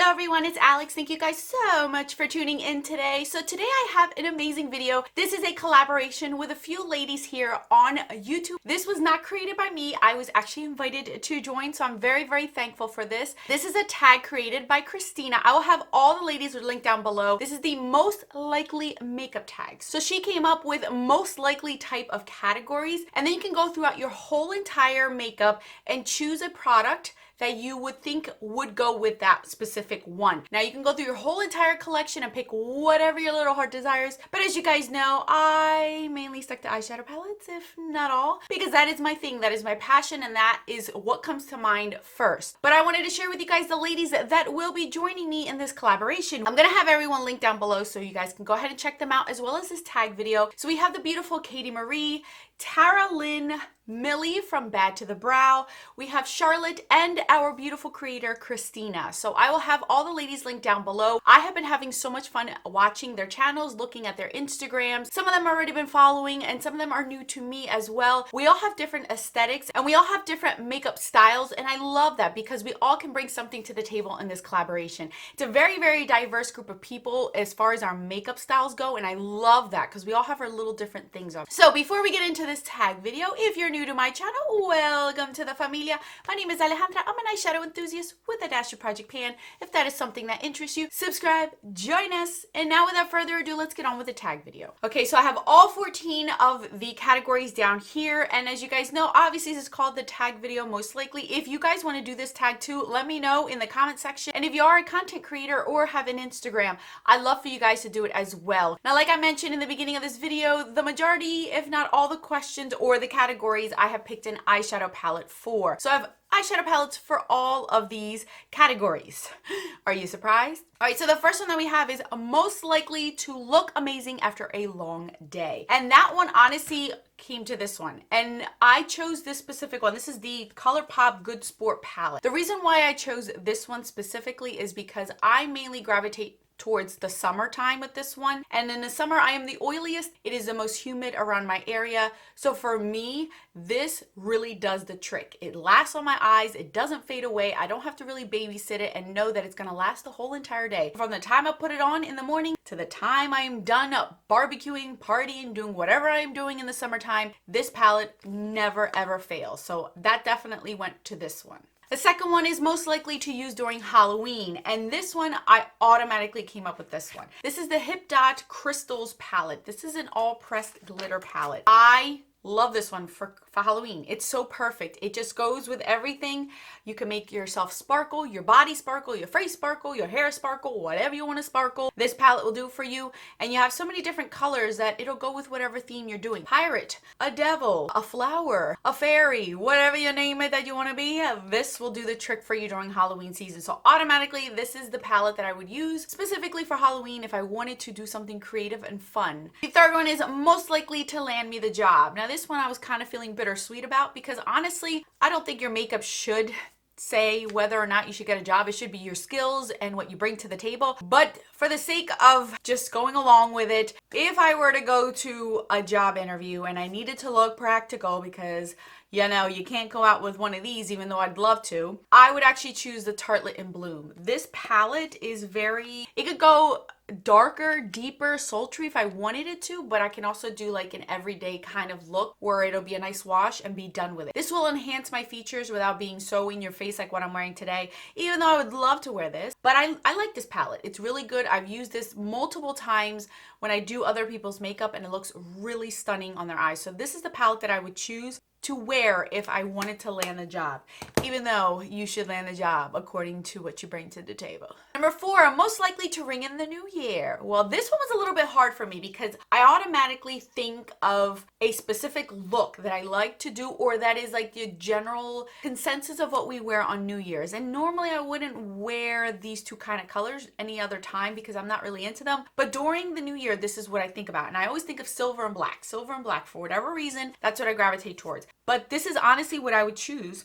Hello everyone, it's Alex. Thank you guys so much for tuning in today. So today I have an amazing video. This is a collaboration with a few ladies here on YouTube. This was not created by me. I was actually invited to join, so I'm very, very thankful for this. This is a tag created by Christina. I will have all the ladies linked down below. This is the most likely makeup tags. So she came up with most likely type of categories, and then you can go throughout your whole entire makeup and choose a product that you would think would go with that specific one. Now you can go through your whole entire collection and pick whatever your little heart desires, but as you guys know, I mainly stuck to eyeshadow palettes, if not all, because that is my thing, that is my passion, and that is what comes to mind first. But I wanted to share with you guys the ladies that will be joining me in this collaboration. I'm gonna have everyone linked down below so you guys can go ahead and check them out, as well as this tag video. So we have the beautiful Katie Marie, Tara Lynn, Millie from Bad to the Brow, we have Charlotte, and our beautiful creator Christina. So I will have all the ladies linked down below. I have been having so much fun watching their channels, looking at their Instagrams. Some of them already been following and some of them are new to me as well. We all have different aesthetics and we all have different makeup styles, and I love that because we all can bring something to the table in this collaboration. It's a very, very diverse group of people as far as our makeup styles go, and I love that because we all have our little different things on. So before we get into this tag video, if you're new to my channel, welcome to the familia. My name is Alejandra. I'm an eyeshadow enthusiast with a dash of Project Pan. If that is something that interests you, subscribe, join us. And now without further ado, let's get on with the tag video. Okay, so I have all 14 of the categories down here. And as you guys know, obviously this is called the tag video most likely. If you guys want to do this tag too, let me know in the comment section. And if you are a content creator or have an Instagram, I'd love for you guys to do it as well. Now, like I mentioned in the beginning of this video, the majority, if not all the questions or the categories I have picked an eyeshadow palette for. So I have eyeshadow palettes for all of these categories. Are you surprised? All right, so the first one that we have is most likely to look amazing after a long day. And that one honestly came to this one. And I chose this specific one. This is the ColourPop Good Sport palette. The reason why I chose this one specifically is because I mainly gravitate towards the summertime with this one, and in the summer I am the oiliest. It is the most humid around my area, so for me this really does the trick. It lasts on my eyes, it doesn't fade away, I don't have to really babysit it and know that it's gonna last the whole entire day. From the time I put it on in the morning to the time I am done barbecuing, partying, doing whatever I am doing in the summertime, this palette never ever fails. So that definitely went to this one. The second one is most likely to use during Halloween, and this one I automatically came up with this one. This is the Hip Dot Crystals palette. This is an all pressed glitter palette. I love this one for Halloween. It's so perfect. It just goes with everything. You can make yourself sparkle, your body sparkle, your face sparkle, your hair sparkle, whatever you want to sparkle. This palette will do for you. And you have so many different colors that it'll go with whatever theme you're doing. Pirate, a devil, a flower, a fairy, whatever you name it that you want to be, this will do the trick for you during Halloween season. So automatically, this is the palette that I would use specifically for Halloween if I wanted to do something creative and fun. The third one is most likely to land me the job. Now, this one I was kind of feeling bittersweet about because honestly, I don't think your makeup should say whether or not you should get a job. It should be your skills and what you bring to the table. But for the sake of just going along with it, if I were to go to a job interview and I needed to look practical because you know, you can't go out with one of these even though I'd love to, I would actually choose the Tartelette in Bloom. This palette is it could go darker, deeper, sultry if I wanted it to, but I can also do like an everyday kind of look where it'll be a nice wash and be done with it. This will enhance my features without being so in your face like what I'm wearing today, even though I would love to wear this. But I like this palette. It's really good. I've used this multiple times when I do other people's makeup and it looks really stunning on their eyes. So this is the palette that I would choose to wear if I wanted to land the job, even though you should land the job according to what you bring to the table. Number 4, most likely to ring in the new year. Well, this one was a little bit hard for me because I automatically think of a specific look that I like to do, or that is like the general consensus of what we wear on New Year's. And normally I wouldn't wear these two kind of colors any other time because I'm not really into them. But during the new year, this is what I think about. And I always think of silver and black. Silver and black, for whatever reason, that's what I gravitate towards. But this is honestly what I would choose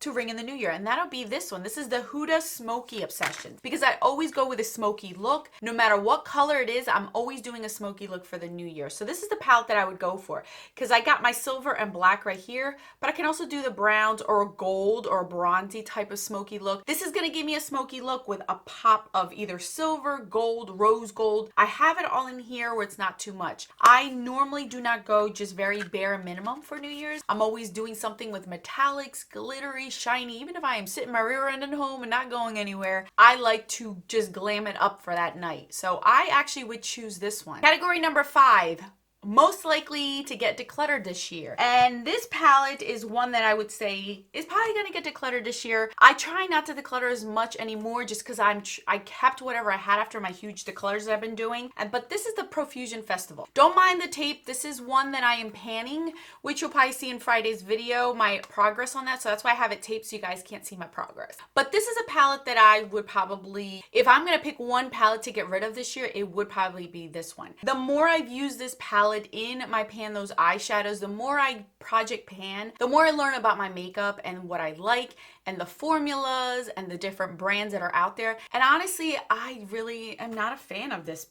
to ring in the new year, and that'll be this one. This is the Huda Smoky Obsession, because I always go with a smoky look. No matter what color it is, I'm always doing a smoky look for the new year. So this is the palette that I would go for, because I got my silver and black right here, but I can also do the browns or a gold or a bronzy type of smoky look. This is going to give me a smoky look with a pop of either silver, gold, rose gold. I have it all in here where it's not too much. I normally do not go just very bare minimum for New Year's. I'm always doing something with metallics, glittery, shiny. Even if I am sitting my rear end at home and not going anywhere, I like to just glam it up for that night. So I actually would choose this one. Category number 5. Most likely to get decluttered this year. And this palette is one that I would say is probably going to get decluttered this year. I try not to declutter as much anymore just because I kept whatever I had after my huge declutters that I've been doing. But this is the Profusion Festival. Don't mind the tape. This is one that I am panning, which you'll probably see in Friday's video, my progress on that. So that's why I have it taped so you guys can't see my progress. But this is a palette that I would probably, if I'm going to pick one palette to get rid of this year, it would probably be this one. The more I've used this palette in my pan those eyeshadows, the more I project pan, the more I learn about my makeup and what I like and the formulas and the different brands that are out there. And honestly, I really am not a fan of this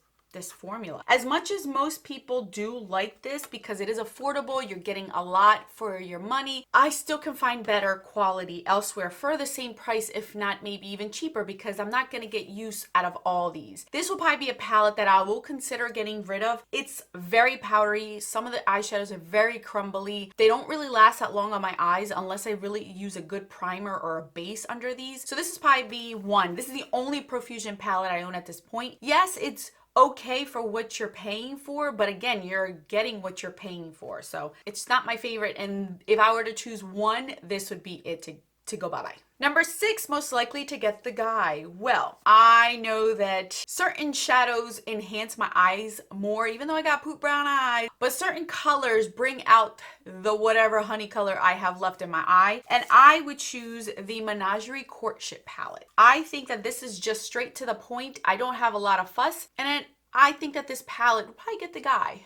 formula. As much as most people do like this because it is affordable, you're getting a lot for your money, I still can find better quality elsewhere for the same price, if not maybe even cheaper, because I'm not going to get use out of all these. This will probably be a palette that I will consider getting rid of. It's very powdery. Some of the eyeshadows are very crumbly. They don't really last that long on my eyes unless I really use a good primer or a base under these. So this is probably one. This is the only Profusion palette I own at this point. Yes, it's okay for what you're paying for, but again, you're getting what you're paying for. So it's not my favorite, and if I were to choose one, this would be it to go bye-bye. Number 6, most likely to get the guy. Well, I know that certain shadows enhance my eyes more, even though I got poop brown eyes, but certain colors bring out the whatever honey color I have left in my eye, and I would choose the Menagerie Courtship palette. I think that this is just straight to the point. I don't have a lot of fuss, and I think that this palette will probably get the guy.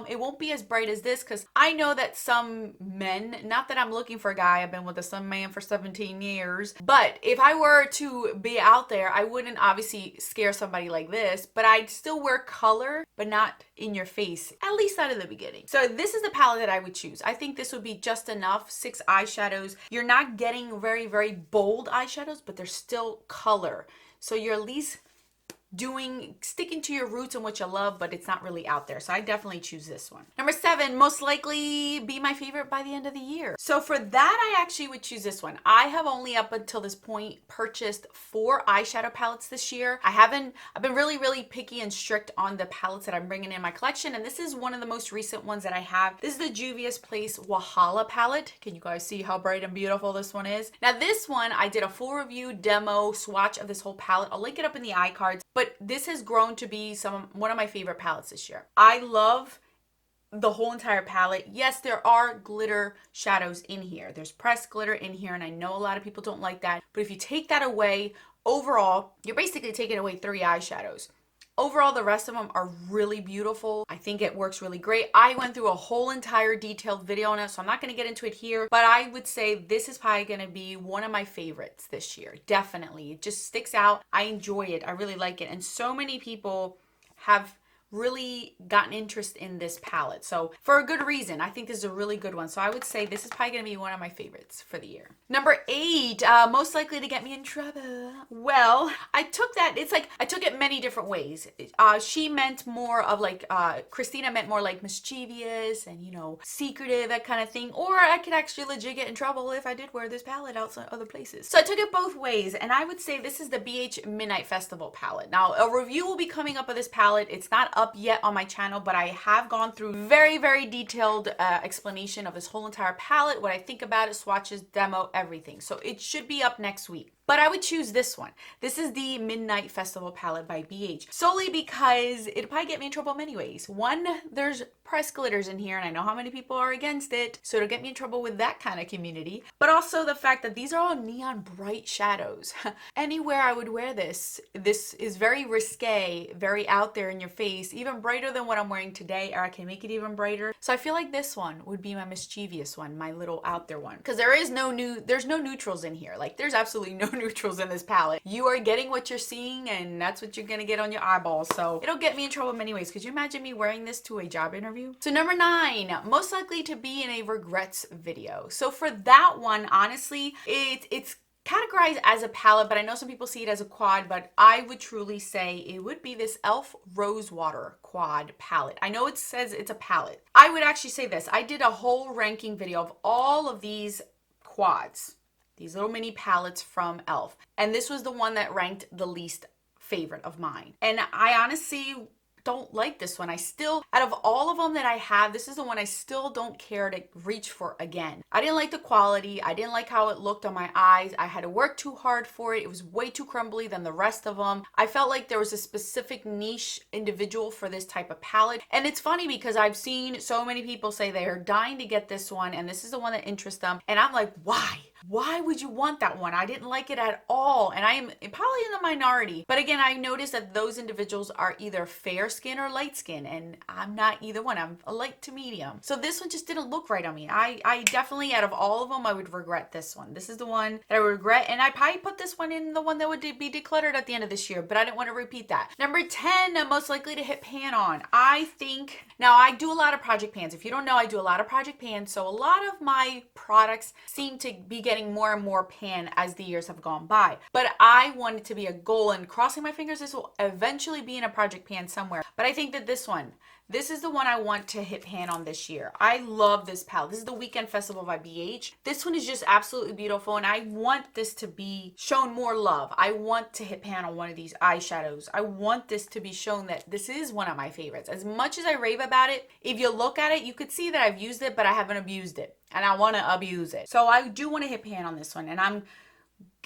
It won't be as bright as this because I know that some men, not that I'm looking for a guy, I've been with some man for 17 years, but if I were to be out there, I wouldn't obviously scare somebody like this, but I'd still wear color, but not in your face, at least not in the beginning. So this is the palette that I would choose. I think this would be just enough. 6 eyeshadows. You're not getting very, very bold eyeshadows, but they're still color. So you're at least sticking to your roots and what you love, but it's not really out there. So I definitely choose this one. Number 7, most likely be my favorite by the end of the year. So for that, I actually would choose this one. I have only up until this point purchased 4 eyeshadow palettes this year. I've been really, really picky and strict on the palettes that I'm bringing in my collection, and this is one of the most recent ones that I have. This is the Juvia's Place Wahala palette. Can you guys see how bright and beautiful this one is? Now this one, I did a full review, demo, swatch of this whole palette. I'll link it up in the iCards. But this has grown to be one of my favorite palettes this year. I love the whole entire palette. Yes, there are glitter shadows in here. There's pressed glitter in here, and I know a lot of people don't like that. But if you take that away, overall, you're basically taking away 3 eyeshadows. Overall, the rest of them are really beautiful. I think it works really great. I went through a whole entire detailed video on it, so I'm not going to get into it here, but I would say this is probably going to be one of my favorites this year. Definitely. It just sticks out. I enjoy it. I really like it. And so many people have really gotten interest in this palette. So for a good reason, I think this is a really good one. So I would say this is probably going to be one of my favorites for the year. Number 8, most likely to get me in trouble. Well, I took that, it's like, I took it many different ways. She meant more of like, Christina meant more like mischievous and, you know, secretive, that kind of thing. Or I could actually legit get in trouble if I did wear this palette outside other places. So I took it both ways, and I would say this is the BH Midnight Festival palette. Now, a review will be coming up of this palette. It's not up yet on my channel, but I have gone through very, very detailed explanation of this whole entire palette, what I think about it, swatches, demo, everything. So it should be up next week. but I would choose this one. This is the Midnight Festival palette by BH, solely because it'd probably get me in trouble anyways. One, there's press glitters in here, and I know how many people are against it, so it'll get me in trouble with that kind of community. But also the fact that these are all neon bright shadows. Anywhere I would wear this is very risque, very out there in your face, even brighter than what I'm wearing today, or I can make it even brighter. So I feel like this one would be my mischievous one, my little out there one, because there's no neutrals in here. Like, there's absolutely no neutrals in this palette. You are getting what you're seeing, and that's what you're gonna get on your eyeballs. So it'll get me in trouble anyways. Could you imagine me wearing this to a job interview? So number 9, most likely to be in a regrets video. So for that one, honestly, it's categorized as a palette, but I know some people see it as a quad, but I would truly say it would be this e.l.f. Rosewater quad palette. I know it says it's a palette. I would actually say this. I did a whole ranking video of all of these quads, these little mini palettes from e.l.f. And this was the one that ranked the least favorite of mine. And I honestly don't like this one. I still, out of all of them that I have, this is the one I still don't care to reach for again. I didn't like the quality. I didn't like how it looked on my eyes. I had to work too hard for it. It was way too crumbly than the rest of them. I felt like there was a specific niche individual for this type of palette. And it's funny because I've seen so many people say they are dying to get this one, and this is the one that interests them. And I'm like, why? Why would you want that one? I didn't like it at all. And I am probably in the minority. But again, I noticed that those individuals are either fair skin or light skin. And I'm not either one. I'm a light to medium. So this one just didn't look right on me. I definitely, out of all of them, I would regret this one. This is the one that I would regret. And I probably put this one in the one that would be decluttered at the end of this year. But I didn't want to repeat that. Number 10, most likely to hit pan on. I think, now I do a lot of project pans. If you don't know, I do a lot of project pans. So a lot of my products seem to be getting more and more pan as the years have gone by. But I want it to be a goal, and crossing my fingers, this will eventually be in a project pan somewhere. But I think that this is the one I want to hit pan on this year. I love this palette. This is the Weekend Festival by BH. This one is just absolutely beautiful, and I want this to be shown more love. I want to hit pan on one of these eyeshadows. I want this to be shown that this is one of my favorites. As much as I rave about it, if you look at it, you could see that I've used it, but I haven't abused it, and I want to abuse it. So I do want to hit pan on this one, and I'm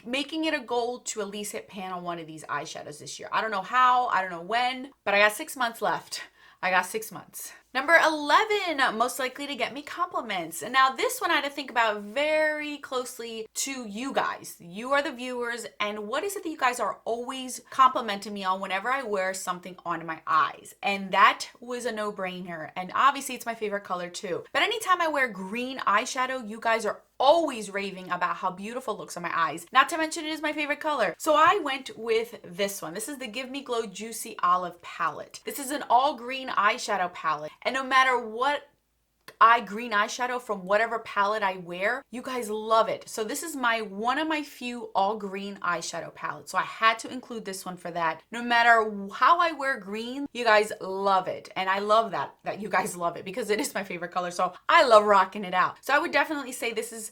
making it a goal to at least hit pan on one of these eyeshadows this year. I don't know how, I don't know when, but I got 6 months left. I got 6 months. Number 11, most likely to get me compliments. And now this one I had to think about very closely to you guys. You are the viewers, and what is it that you guys are always complimenting me on whenever I wear something on my eyes? And that was a no-brainer. And obviously it's my favorite color too. But anytime I wear green eyeshadow, you guys are always raving about how beautiful it looks on my eyes. Not to mention it is my favorite color. So I went with this one. This is the Give Me Glow Juicy Olive palette. This is an all green eyeshadow palette. And no matter what green eyeshadow from whatever palette I wear, you guys love it. So this is one of my few all green eyeshadow palettes. So I had to include this one for that. No matter how I wear green, you guys love it. And I love that you guys love it because it is my favorite color. So I love rocking it out. So I would definitely say this is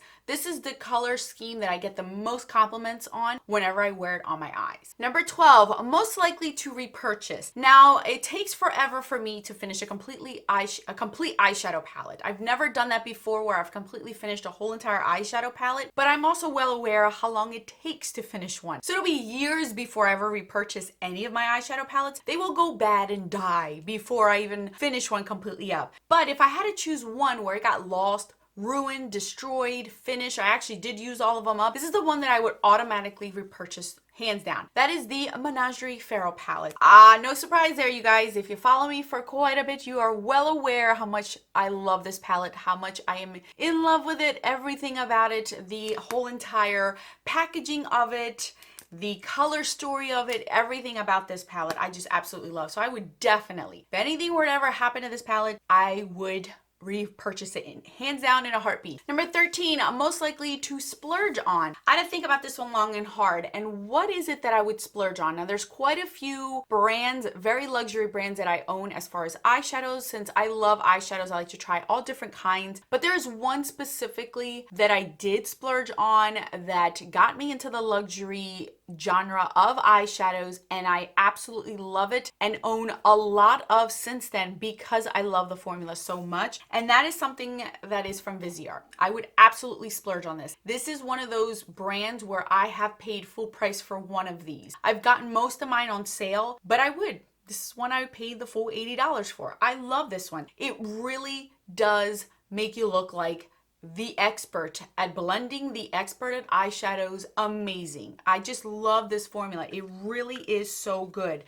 the color scheme that I get the most compliments on whenever I wear it on my eyes. Number 12, most likely to repurchase. Now, it takes forever for me to finish a complete eyeshadow palette. I've never done that before where I've completely finished a whole entire eyeshadow palette, but I'm also well aware of how long it takes to finish one. So it'll be years before I ever repurchase any of my eyeshadow palettes. They will go bad and die before I even finish one completely up. But if I had to choose one where it got lost, ruined, destroyed, finished, I actually did use all of them up, this is the one that I would automatically repurchase hands down. That is the Menagerie Feral palette. No surprise there, you guys. If you follow me for quite a bit, you are well aware how much I love this palette, how much I am in love with it, everything about it, the whole entire packaging of it, the color story of it, everything about this palette I just absolutely love. So I would definitely, if anything were to ever happen to this palette, I would repurchase it hands down in a heartbeat. Number 13, most likely to splurge on. I had to think about this one long and hard, and what is it that I would splurge on? Now there's quite a few brands, very luxury brands that I own as far as eyeshadows. Since I love eyeshadows, I like to try all different kinds, but there's one specifically that I did splurge on that got me into the luxury genre of eyeshadows, and I absolutely love it and own a lot of since then because I love the formula so much. And that is something that is from Viseart. I would absolutely splurge on this. This is one of those brands where I have paid full price for one of these. I've gotten most of mine on sale, but I would. This is one I paid the full $80 for. I love this one. It really does make you look like the expert at blending, the expert at eyeshadows. Amazing. I just love this formula. It really is so good.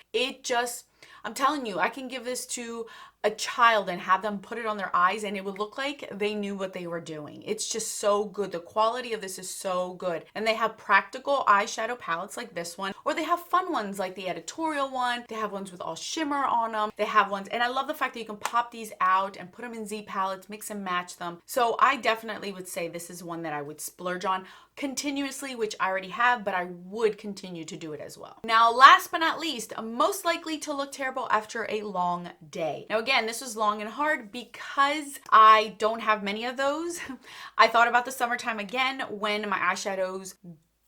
I'm telling you, I can give this to a child and have them put it on their eyes and it would look like they knew what they were doing. It's just so good. The quality of this is so good. And they have practical eyeshadow palettes like this one, or they have fun ones like the editorial one. They have ones with all shimmer on them. They have ones, and I love the fact that you can pop these out and put them in Z palettes, mix and match them. So I definitely would say this is one that I would splurge on continuously, which I already have, but I would continue to do it as well. Now, last but not least, most likely to look terrible after a long day. Now, again, this was long and hard because I don't have many of those. I thought about the summertime again when my eyeshadows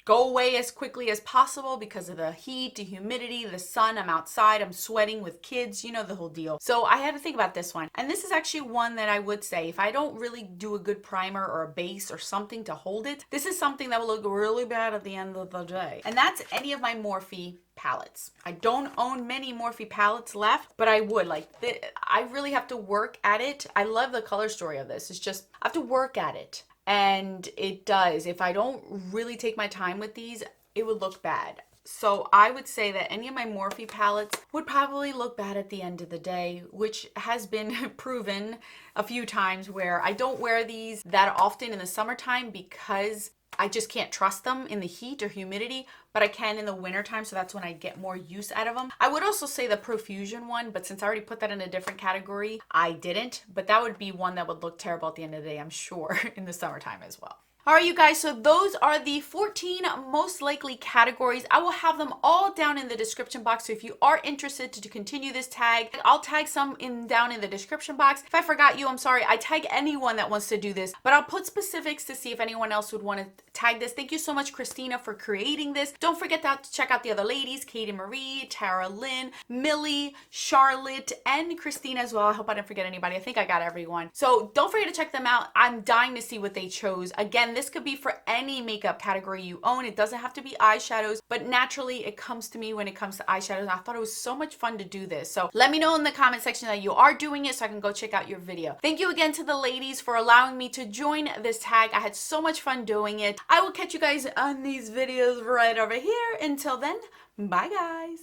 go away as quickly as possible because of the heat, the humidity, the sun. I'm outside, I'm sweating with kids, you know the whole deal. So I had to think about this one. And this is actually one that I would say, if I don't really do a good primer or a base or something to hold it, this is something that will look really bad at the end of the day. And that's any of my Morphe palettes. I don't own many Morphe palettes left, but I would. I really have to work at it. I love the color story of this. It's just, I have to work at it. And it does. If I don't really take my time with these, it would look bad. So I would say that any of my Morphe palettes would probably look bad at the end of the day, which has been proven a few times where I don't wear these that often in the summertime because I just can't trust them in the heat or humidity, but I can in the wintertime, so that's when I get more use out of them. I would also say the Profusion one, but since I already put that in a different category, I didn't. But that would be one that would look terrible at the end of the day, I'm sure, in the summertime as well. All right, you guys, so those are the 14 most likely categories. I will have them all down in the description box. So if you are interested to continue this tag, I'll tag some down in the description box. If I forgot you, I'm sorry. I tag anyone that wants to do this, but I'll put specifics to see if anyone else would want to tag this. Thank you so much, Christina, for creating this. Don't forget to check out the other ladies, Katie Marie, Tara Lynn, Millie, Charlotte, and Christina as well. I hope I didn't forget anybody. I think I got everyone. So don't forget to check them out. I'm dying to see what they chose. Again, this could be for any makeup category you own. It doesn't have to be eyeshadows, but naturally it comes to me when it comes to eyeshadows. I thought it was so much fun to do this. So let me know in the comment section that you are doing it so I can go check out your video. Thank you again to the ladies for allowing me to join this tag. I had so much fun doing it. I will catch you guys on these videos right over here. Until then, bye guys.